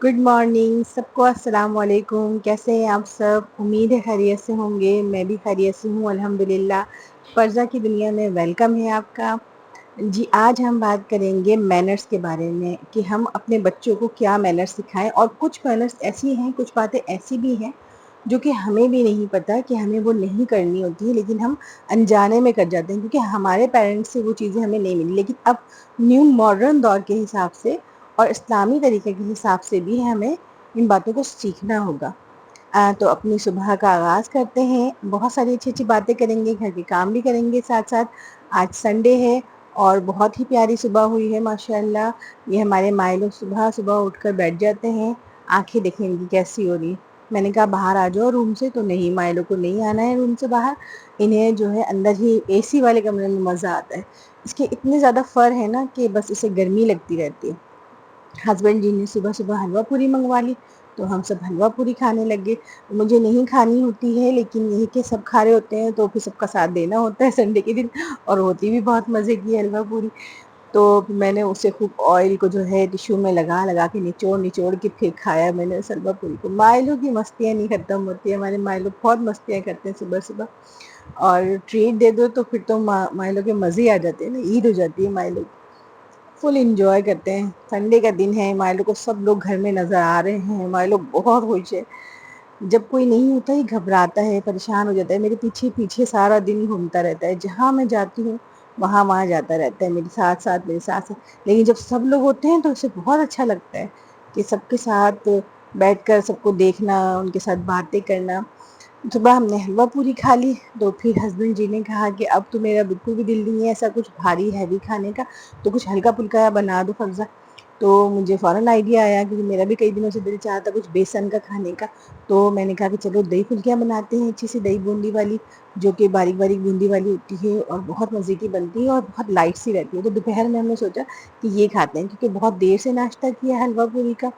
Good morning سب کو، السلام علیکم۔ کیسے ہیں آپ سب؟ امید ہے خیریت سے ہوں گے۔ میں بھی خیریت سے ہوں الحمدللہ۔ فرزہ کی دنیا میں ویلکم ہے آپ کا۔ جی آج ہم بات کریں گے مینرز کے بارے میں کہ ہم اپنے بچوں کو کیا مینرز سکھائیں، اور کچھ مینرز ایسی ہیں، کچھ باتیں ایسی بھی ہیں جو کہ ہمیں بھی نہیں پتہ کہ ہمیں وہ نہیں کرنی ہوتی، لیکن ہم انجانے میں کر جاتے ہیں کیونکہ ہمارے پیرنٹس سے وہ چیزیں ہمیں نہیں ملی۔ لیکن اب نیو ماڈرن دور کے حساب سے اور اسلامی طریقے کے حساب سے بھی ہمیں ان باتوں کو سیکھنا ہوگا۔ تو اپنی صبح کا آغاز کرتے ہیں، بہت ساری اچھی اچھی باتیں کریں گے، گھر کے کام بھی کریں گے ساتھ ساتھ۔ آج سنڈے ہے اور بہت ہی پیاری صبح ہوئی ہے ماشاءاللہ۔ یہ ہمارے مائیں لوگ صبح صبح اٹھ کر بیٹھ جاتے ہیں، آنکھیں دیکھیں گی کیسی ہو رہی۔ میں نے کہا باہر آ جاؤ روم سے، تو نہیں، مائیں لوگ کو نہیں آنا ہے روم سے باہر، انہیں جو ہے اندر ہی اے سی والے کمرے میں مزہ آتا ہے۔ اس کے اتنے زیادہ فر ہے نا کہ بس اسے گرمی لگتی رہتی ہے۔ ہسبینڈ جی نے صبح صبح حلوہ پوری منگوا لی تو ہم سب حلوہ پوری کھانے لگے۔ مجھے نہیں کھانی ہوتی ہے، لیکن یہ کہ سب کھا رہے ہوتے ہیں تو پھر سب کا ساتھ دینا ہوتا ہے سنڈے کے دن، اور ہوتی بھی بہت مزے کی حلوہ پوری۔ تو میں نے اسے خوب آئل کو جو ہے ٹیشو میں لگا لگا کے نچوڑ کے پھر کھایا میں نے اس حلوہ پوری کو۔ مائلو کی مستیاں نہیں ختم ہوتی ہے، ہمارے مائلو بہت مستیاں کرتے ہیں صبح صبح، اور ٹریٹ دے دو تو پھر تو مائلو کے مزے آ جاتے ہیں نا، عید ہو جاتی ہے مائلو کی۔ فل انجوائے کرتے ہیں۔ سنڈے کا دن ہے، مائلو کو سب لوگ گھر میں نظر آ رہے ہیں، مائلو بہت خوش ہے۔ جب کوئی نہیں ہوتا ہی گھبراتا ہے، پریشان ہو جاتا ہے، میرے پیچھے پیچھے سارا دن گھومتا رہتا ہے، جہاں میں جاتی ہوں وہاں جاتا رہتا ہے، میرے ساتھ ساتھ۔ لیکن جب سب لوگ ہوتے ہیں تو اسے بہت اچھا لگتا ہے کہ سب کے ساتھ بیٹھ کر سب کو دیکھنا، ان کے ساتھ باتیں کرنا۔ صبح ہم نے حلوہ پوری کھا لی تو پھر ہسبینڈ جی نے کہا کہ اب تو میرا بالکل بھی دل نہیں ہے ایسا کچھ بھاری ہیوی کھانے کا، تو کچھ ہلکا پھلکا بنا دو فرزہ۔ تو مجھے فوراً آئیڈیا آیا کہ میرا بھی کئی دنوں سے دل چاہا تھا کچھ بیسن کا کھانے کا، تو میں نے کہا کہ چلو دہی پھلکیاں بناتے ہیں، اچھی سی دہی بوندی والی، جو کہ باریک باریک بوندی والی ہوتی ہے اور بہت مزے کی بنتی ہے اور بہت لائٹ سی رہتی ہے۔ تو دوپہر میں ہم نے سوچا کہ یہ کھاتے ہیں، کیونکہ بہت دیر سے ناشتہ کیا حلوہ پوری کا۔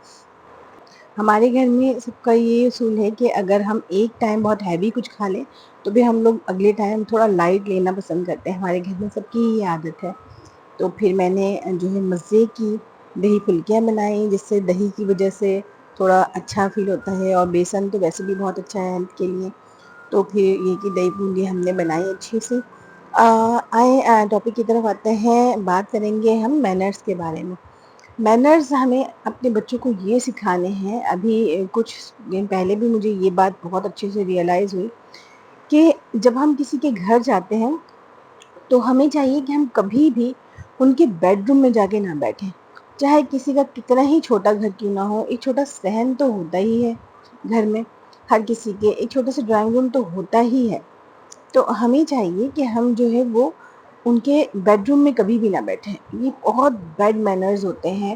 ہمارے گھر میں سب کا یہ اصول ہے کہ اگر ہم ایک ٹائم بہت ہیوی کچھ کھا لیں تو پھر ہم لوگ اگلے ٹائم تھوڑا لائٹ لینا پسند کرتے ہیں، ہمارے گھر میں سب کی یہ عادت ہے۔ تو پھر میں نے جو ہے مزے کی دہی پھلکیاں بنائیں، جس سے دہی کی وجہ سے تھوڑا اچھا فیل ہوتا ہے، اور بیسن تو ویسے بھی بہت اچھا ہے ہیلتھ کے لیے۔ تو پھر یہ کہ دہی بوندی ہم نے بنائی اچھی سی۔ آئیں ٹاپک کی طرف آتے ہیں، بات کریں گے ہم مینرز کے بارے میں۔ مینرز ہمیں اپنے بچوں کو یہ سکھانے ہیں۔ ابھی کچھ دن پہلے بھی مجھے یہ بات بہت اچھے سے ریئلائز ہوئی کہ جب ہم کسی کے گھر جاتے ہیں تو ہمیں چاہیے کہ ہم کبھی بھی ان کے بیڈ روم میں جا کے نہ بیٹھیں، چاہے کسی کا کتنا ہی چھوٹا گھر کیوں نہ ہو۔ ایک چھوٹا صحن تو ہوتا ہی ہے گھر میں، ہر کسی کے ایک چھوٹا سا ڈرائنگ روم تو ہوتا ہی ہے۔ تو ہمیں چاہیے کہ ہم جو ہے وہ ان کے بیڈ روم میں کبھی بھی نہ بیٹھیں، یہ بہت بیڈ مینرز ہوتے ہیں۔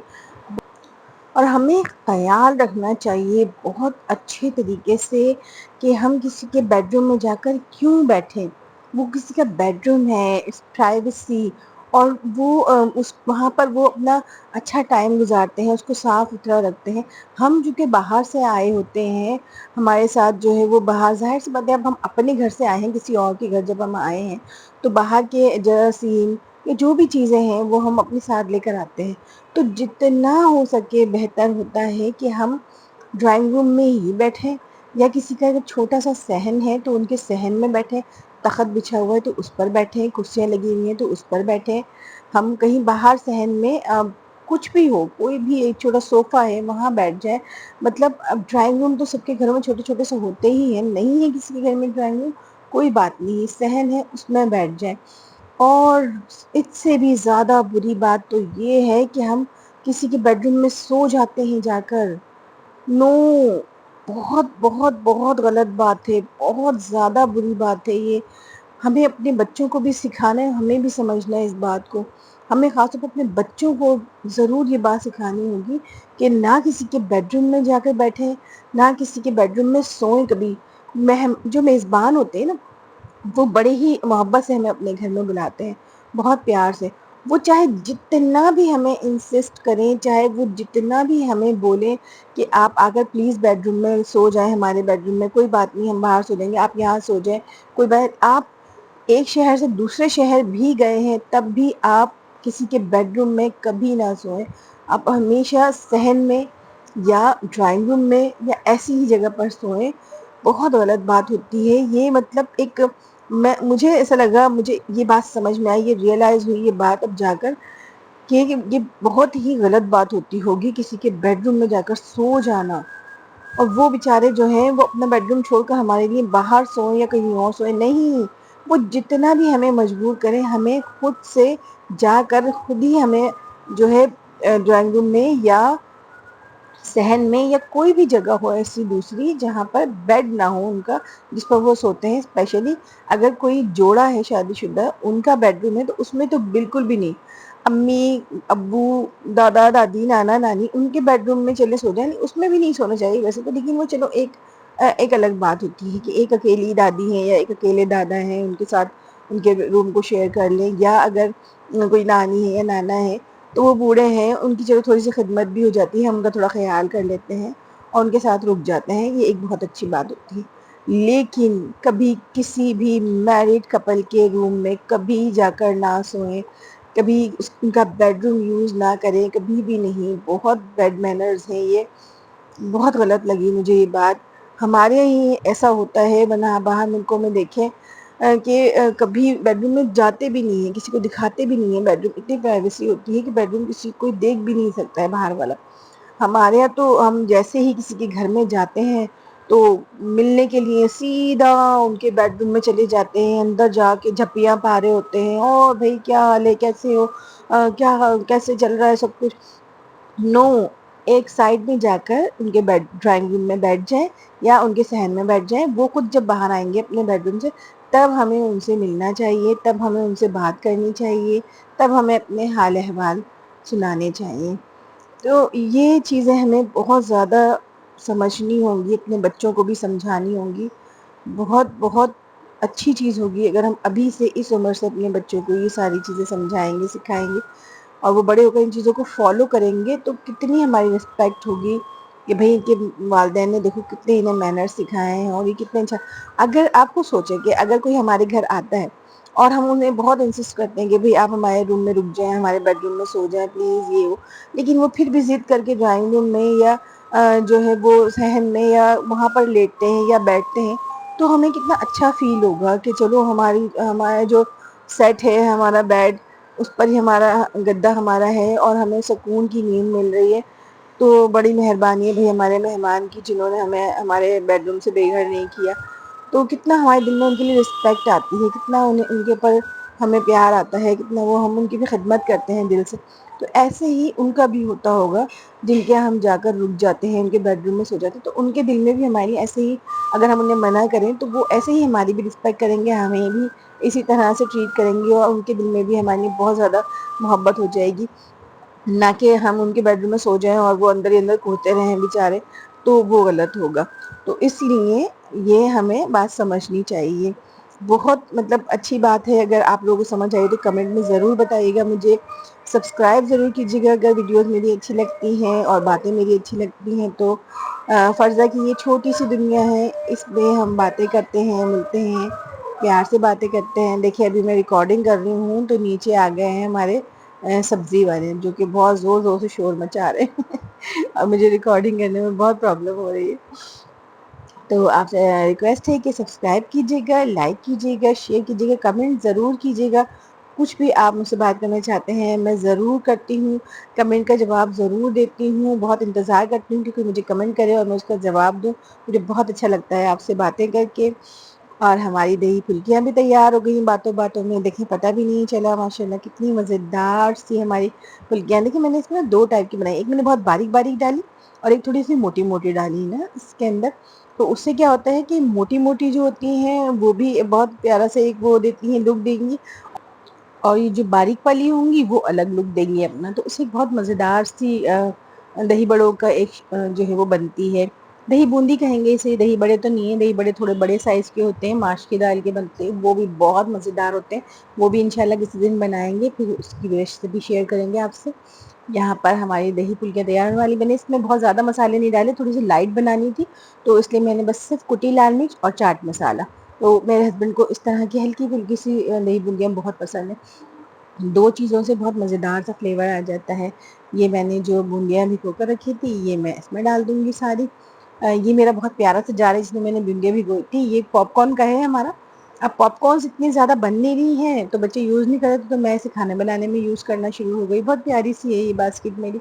اور ہمیں خیال رکھنا چاہیے بہت اچھے طریقے سے کہ ہم کسی کے بیڈ روم میں جا کر کیوں بیٹھیں۔ وہ کسی کا بیڈ روم ہے، اٹس پرائیویسی، اور وہ وہاں پر وہ اپنا اچھا ٹائم گزارتے ہیں، اس کو صاف ستھرا رکھتے ہیں۔ ہم جو کہ باہر سے آئے ہوتے ہیں، ہمارے ساتھ جو ہے وہ باہر، ظاہر سی بات ہے اب ہم اپنے گھر سے آئے ہیں، کسی اور کے گھر جب ہم آئے ہیں تو باہر کے جراثیم یا جو بھی چیزیں ہیں وہ ہم اپنے ساتھ لے کر آتے ہیں۔ تو جتنا ہو سکے بہتر ہوتا ہے کہ ہم ڈرائنگ روم میں ہی بیٹھیں، یا کسی کا اگر چھوٹا سا صحن ہے تو ان کے صحن میں بیٹھیں، تخت بچھا ہوا ہے تو اس پر بیٹھیں، کرسیاں لگی ہوئی ہیں تو اس پر بیٹھیں۔ ہم کہیں باہر صحن میں کچھ بھی ہو، کوئی بھی ایک چھوٹا صوفہ ہے وہاں بیٹھ جائیں۔ مطلب اب ڈرائنگ روم تو سب کے گھروں میں چھوٹے چھوٹے سے ہوتے ہی ہیں، نہیں ہے کسی کے گھر میں ڈرائنگ روم، کوئی بات نہیں، صحن ہے اس میں بیٹھ جائیں۔ اور اس سے بھی زیادہ بری بات تو یہ ہے کہ ہم کسی کے بیڈ روم میں سو جاتے ہیں جا کر۔ نو، بہت بہت بہت غلط بات ہے، بہت زیادہ بری بات ہے یہ۔ ہمیں اپنے بچوں کو بھی سکھانا ہے، ہمیں بھی سمجھنا ہے اس بات کو۔ ہمیں خاص طور پر اپنے بچوں کو ضرور یہ بات سکھانی ہوگی کہ نہ کسی کے بیڈ روم میں جا کر بیٹھیں، نہ کسی کے بیڈ روم میں سوئیں کبھی۔ جو میزبان ہوتے ہیں نا، وہ بڑے ہی محبت سے ہمیں اپنے گھر میں بلاتے ہیں، بہت پیار سے۔ وہ چاہے جتنا بھی ہمیں انسسٹ کریں، چاہے وہ جتنا بھی ہمیں بولیں کہ آپ آ کر پلیز بیڈ روم میں سو جائیں، ہمارے بیڈ روم میں، کوئی بات نہیں ہم باہر سو جائیں گے، آپ یہاں سو جائیں، کوئی بات۔ آپ ایک شہر سے دوسرے شہر بھی گئے ہیں تب بھی آپ کسی کے بیڈ روم میں کبھی نہ سوئیں۔ آپ ہمیشہ صحن میں یا ڈرائنگ روم میں یا ایسی ہی جگہ پر سوئیں، بہت غلط بات ہوتی ہے یہ، مطلب ایک مجھے ایسا لگا، مجھے یہ بات سمجھ میں آئی، یہ ریئلائز ہوئی یہ بات اب جا کر کہ یہ بہت ہی غلط بات ہوتی ہوگی کسی کے بیڈ روم میں جا کر سو جانا، اور وہ بیچارے جو ہیں وہ اپنا بیڈ روم چھوڑ کر ہمارے لیے باہر سوئیں یا کہیں اور سوئیں، نہیں، وہ جتنا بھی ہمیں مجبور کریں، ہمیں خود سے جا کر خود ہی ہمیں جو ہے ڈرائنگ روم میں یا صحن میں یا کوئی بھی جگہ ہو ایسی دوسری جہاں پر بیڈ نہ ہو ان کا، جس پر وہ سوتے ہیں، اسپیشلی اگر کوئی جوڑا ہے شادی شدہ، ان کا بیڈ روم ہے تو اس میں تو بالکل بھی نہیں، امی ابو دادا دادی نانا نانی ان کے بیڈ روم میں چلے سو جائیں، اس میں بھی نہیں سونا چاہیے ویسے تو، لیکن وہ چلو ایک الگ بات ہوتی ہے کہ ایک اکیلی دادی ہے یا ایک اکیلے دادا ہیں، ان کے ساتھ ان کے روم کو شیئر کر لیں، یا اگر کوئی نانی ہے یا نانا ہے تو وہ بوڑھے ہیں، ان کی چلو تھوڑی سی خدمت بھی ہو جاتی ہے، ہم ان کا تھوڑا خیال کر لیتے ہیں اور ان کے ساتھ رک جاتے ہیں، یہ ایک بہت اچھی بات ہوتی ہے۔ لیکن کبھی کسی بھی میرڈ کپل کے روم میں کبھی جا کر نہ سوئیں، کبھی ان کا بیڈ روم یوز نہ کریں، کبھی بھی نہیں، بہت بیڈ مینرز ہیں یہ، بہت غلط لگی مجھے یہ بات۔ ہمارے ہی ایسا ہوتا ہے، ورنہ باہر ملکوں میں دیکھیں کہ کبھی بیڈ روم میں جاتے بھی نہیں ہیں، کسی کو دکھاتے بھی نہیں ہیں بیڈ روم، اتنی پرائیویسی ہوتی ہے کہ بیڈ روم کسی کوئی دیکھ بھی نہیں سکتا ہے باہر والا۔ ہمارے یہاں تو ہم جیسے ہی کسی کے گھر میں جاتے ہیں تو ملنے کے لیے سیدھا ان کے بیڈ روم میں چلے جاتے ہیں، اندر جا کے جھپیاں پا رہے ہوتے ہیں، اور بھائی کیا حال ہے، کیسے ہو، کیا کیسے چل رہا ہے سب کچھ، نو، ایک سائڈ میں جا کر ان کے ڈرائنگ روم میں بیٹھ جائیں یا ان کے صحن میں بیٹھ جائیں، وہ خود جب باہر آئیں گے اپنے بیڈ روم سے تب ہمیں ان سے ملنا چاہیے، تب ہمیں ان سے بات کرنی چاہیے، تب ہمیں اپنے حال احوال سنانے چاہیے۔ تو یہ چیزیں ہمیں بہت زیادہ سمجھنی ہوں گی، اپنے بچوں کو بھی سمجھانی ہوں گی، بہت بہت اچھی چیز ہوگی اگر ہم ابھی سے اس عمر سے اپنے بچوں کو یہ ساری چیزیں سمجھائیں گے، سکھائیں گے، اور وہ بڑے ہو کر ان چیزوں کو فالو کریں گے تو کتنی ہماری رسپیکٹ ہوگی کہ بھئی ان کے والدین نے دیکھو کتنے انہیں مینرز سکھائے ہیں، اور یہ کتنے اچھا۔ اگر آپ کو سوچیں کہ اگر کوئی ہمارے گھر آتا ہے اور ہم انہیں بہت انسسٹ کرتے ہیں کہ بھئی آپ ہمارے روم میں رک جائیں، ہمارے بیڈ روم میں سو جائیں پلیز، یہ وہ، لیکن وہ پھر بھی ضد کر کے ڈرائنگ روم میں یا جو ہے وہ صحن میں یا وہاں پر لیٹتے ہیں یا بیٹھتے ہیں، تو ہمیں کتنا اچھا فیل ہوگا کہ چلو ہمارا جو سیٹ ہے، ہمارا بیڈ، اس پر ہی ہمارا گدا ہمارا ہے اور ہمیں سکون کی نیند مل رہی ہے، تو بڑی مہربانی ہے بھئی ہمارے مہمان کی جنہوں نے ہمیں ہمارے بیڈ روم سے بے گھر نہیں کیا۔ تو کتنا ہمارے دل میں ان کے لیے رسپیکٹ آتی ہے، کتنا ان کے اوپر ہمیں پیار آتا ہے، کتنا وہ ہم ان کی بھی خدمت کرتے ہیں دل سے۔ تو ایسے ہی ان کا بھی ہوتا ہوگا جن کے ہم جا کر رک جاتے ہیں، ان کے بیڈ روم میں سو جاتے ہیں، تو ان کے دل میں بھی ہماری ایسے ہی، اگر ہم انہیں منع کریں تو وہ ایسے ہی ہماری بھی رسپیکٹ کریں گے، ہمیں بھی اسی طرح سے ٹریٹ کریں گے، اور ان کے دل میں بھی ہمارے لیے بہت زیادہ محبت ہو جائے گی، نہ کہ ہم ان کے بیڈ روم میں سو جائیں اور وہ اندر ہی اندر کودتے رہیں بیچارے، تو وہ غلط ہوگا۔ تو اس لیے یہ ہمیں بات سمجھنی چاہیے۔ بہت مطلب اچھی بات ہے، اگر آپ لوگوں کو سمجھ آئی تو کمنٹ میں ضرور بتائیے گا مجھے، سبسکرائب ضرور کیجیے گا اگر ویڈیوز میری اچھی لگتی ہیں اور باتیں میری اچھی لگتی ہیں تو۔ فرضہ کی یہ چھوٹی سی دنیا ہے، اس میں ہم باتیں کرتے ہیں، ملتے ہیں، پیار سے باتیں کرتے ہیں۔ دیکھیے ابھی میں ریکارڈنگ کر رہی ہوں تو نیچے آ گئے ہیں ہمارے سبزی والے، جو کہ بہت زور زور سے شور مچا رہے ہیں اور مجھے ریکارڈنگ کرنے میں بہت پرابلم ہو رہی ہے۔ تو آپ سے ریکویسٹ ہے کہ سبسکرائب کیجیے گا، لائک کیجیے گا، شیئر کیجیے گا، کمنٹ ضرور کیجیے گا، کچھ بھی آپ مجھ سے بات کرنا چاہتے ہیں میں ضرور کرتی ہوں، کمنٹ کا جواب ضرور دیتی ہوں، بہت انتظار کرتی ہوں کہ کوئی مجھے کمنٹ کرے اور میں اس کا جواب دوں، مجھے بہت اچھا لگتا ہے آپ سے باتیں کر کے۔ اور ہماری دہی پھلکیاں بھی تیار ہو گئی باتوں باتوں میں، دیکھیں پتہ بھی نہیں چلا، ماشاءاللہ کتنی مزیدار سی ہماری پھلکیاں۔ دیکھیں میں نے اس میں دو ٹائپ کی بنائی، ایک میں نے بہت باریک باریک ڈالی اور ایک تھوڑی سی موٹی موٹی ڈالی نا اس کے اندر، تو اس سے کیا ہوتا ہے کہ موٹی موٹی جو ہوتی ہیں وہ بھی بہت پیارا سے ایک وہ دیتی ہیں، لک دیں گی، اور یہ جو باریک والی ہوں گی وہ الگ لک دیں گی اپنا، تو اس سے بہت مزیدار سی دہی بڑوں کا ایک جو ہے وہ بنتی ہے۔ دہی بوندی کہیں گے اسے، دہی بڑے تو نہیں ہیں، دہی بڑے تھوڑے بڑے سائز کے ہوتے ہیں، ماش کی دال کے بنتے ہیں، وہ بھی بہت مزیدار ہوتے ہیں، وہ بھی انشاءاللہ کسی دن بنائیں گے، پھر اس کی ریسیپی شیئر کریں گے آپ سے۔ یہاں پر ہماری دہی پھلکیاں تیار ہونے والی بنی، اس میں بہت زیادہ مسالے نہیں ڈالے، تھوڑی سی لائٹ بنانی تھی تو اس لیے میں نے بس صرف کٹی لال مرچ اور چاٹ مسالہ، تو میرے ہسبینڈ کو اس طرح کی ہلکی پھلکی سی دہی بھلکیاں بہت پسند ہے، دو چیزوں سے بہت مزیدار سا فلیور آ جاتا ہے، یہ میں نے جو بوندیاں بھگو کر رکھی تھی یہ میں اس میں ڈال دوں گی ساری۔ یہ میرا بہت پیارا سا جار ہے جس میں نے بوندیاں بھگوئی تھی، یہ پاپ کارن کا ہے ہمارا۔ اب پاپ کارنس اتنی زیادہ بن نہیں رہی ہیں تو بچے یوز نہیں کرتے، تو میں اسے کھانا بنانے میں یوز کرنا شروع ہو گئی۔ بہت پیاری سی ہے یہ باسکٹ میری۔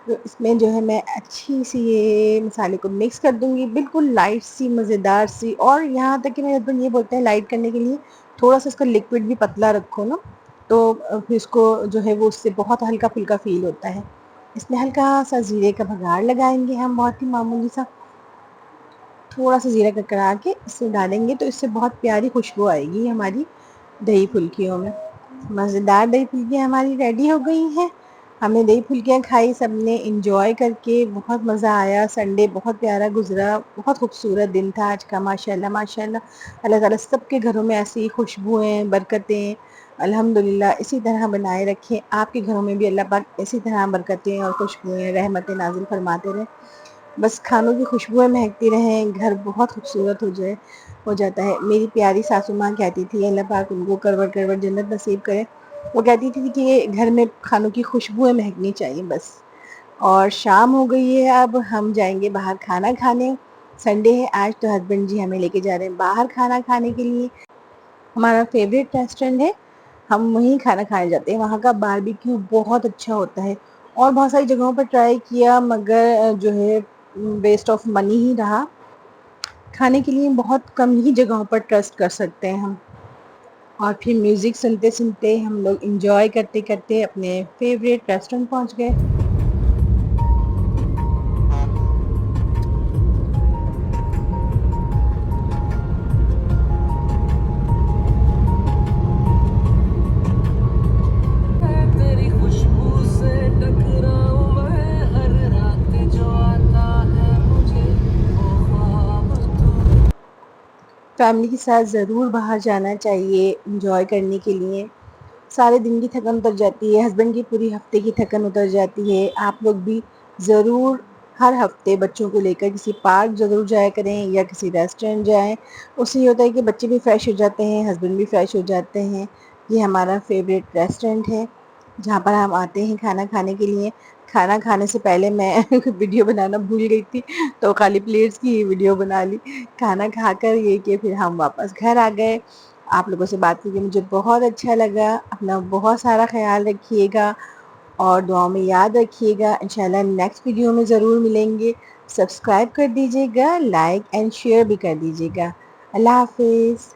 تو اس میں جو ہے میں اچھی سی یہ مسالے کو مکس کر دوں گی، بالکل لائٹ سی مزیدار سی۔ اور یہاں تک کہ میرے ہسبینڈ یہ بولتے ہیں لائٹ کرنے کے لیے تھوڑا سا اس کا لکوڈ بھی پتلا رکھو نا، تو پھر اس کو جو ہے وہ اس سے بہت ہلکا پھلکا فیل ہوتا ہے۔ اس میں ہلکا سا زیرے کا بگھار لگائیں گے ہم، بہت ہی معمولی سا، تھوڑا سا زیرہ کڑکڑا کے اس سے ڈالیں گے تو اس سے بہت پیاری خوشبو آئے گی ہماری دہی پھلکیوں میں۔ مزیدار دہی پھلکیاں ہماری ریڈی ہو گئی ہیں۔ ہم نے دہی پھلکیاں کھائی، سب نے انجوائے کر کے، بہت مزہ آیا۔ سنڈے بہت پیارا گزرا، بہت خوبصورت دن تھا آج کا، ماشاء اللہ ماشاء اللہ۔ اللہ تعالیٰ سب کے گھروں میں ایسی خوشبوئیں، برکتیں الحمدللہ اسی طرح بنائے رکھیں۔ آپ کے گھروں میں بھی اللہ پاک اسی طرح برکتیں اور خوشبوئیں، رحمتیں نازل فرماتے رہیں۔ بس کھانوں کی خوشبوئیں مہکتی رہیں، گھر بہت خوبصورت ہو جاتا ہے۔ میری پیاری ساسو ماں کہتی تھی اللہ پاک ان کو کروڑ کروڑ جنت نصیب کرے، وہ کہتی تھی کہ گھر میں کھانوں کی خوشبوئیں مہکنی چاہیے بس۔ اور شام ہو گئی ہے، اب ہم جائیں گے باہر کھانا کھانے۔ سنڈے ہے آج تو ہسبینڈ جی ہمیں لے کے جا رہے ہیں باہر کھانا کھانے کے لیے۔ ہمارا فیوریٹ ریسٹورینٹ ہے، ہم وہیں کھانا کھانے جاتے ہیں۔ وہاں کا باربیکیو بہت اچھا ہوتا ہے، اور بہت ساری جگہوں پر ٹرائی کیا مگر جو ہے ویسٹ آف منی ہی رہا۔ کھانے کے لیے بہت کم ہی جگہوں پر ٹرسٹ کر سکتے ہیں ہم۔ اور پھر میوزک سنتے سنتے ہم لوگ انجوائے کرتے کرتے اپنے فیوریٹ ریسٹورینٹ پہنچ گئے۔ تیری خوشبو سے ٹکراؤں میں ہر رات جو آتا ہے مجھے وہ خواب تو۔ فیملی کے ساتھ ضرور باہر جانا چاہیے انجوائے کرنے کے لیے۔ سارے دن کی تھکن اتر جاتی ہے، ہسبینڈ کی پوری ہفتے کی تھکن اتر جاتی ہے۔ آپ لوگ بھی ضرور ہر ہفتے بچوں کو لے کر کسی پارک ضرور جایا کریں یا کسی ریسٹورینٹ جائیں۔ اس سے یہ ہوتا ہے کہ بچے بھی فریش ہو جاتے ہیں، ہسبینڈ بھی فریش ہو جاتے ہیں۔ یہ ہمارا فیوریٹ ریسٹورینٹ ہے جہاں پر ہم آتے ہیں کھانا کھانے کے لیے۔ کھانا کھانے سے پہلے میں ویڈیو بنانا بھول گئی تھی تو خالی پلیٹس کی ویڈیو بنا لی۔ کھانا کھا کر یہ کہ پھر ہم واپس گھر آ گئے۔ آپ لوگوں سے بات کر کے مجھے بہت اچھا لگا۔ اپنا بہت سارا خیال رکھیے گا اور دعاؤں میں یاد رکھیے گا۔ انشاءاللہ نیکسٹ ویڈیو میں ضرور ملیں گے۔ سبسکرائب کر دیجیے گا، لائک اینڈ شیئر بھی کر دیجیے گا۔ اللہ حافظ۔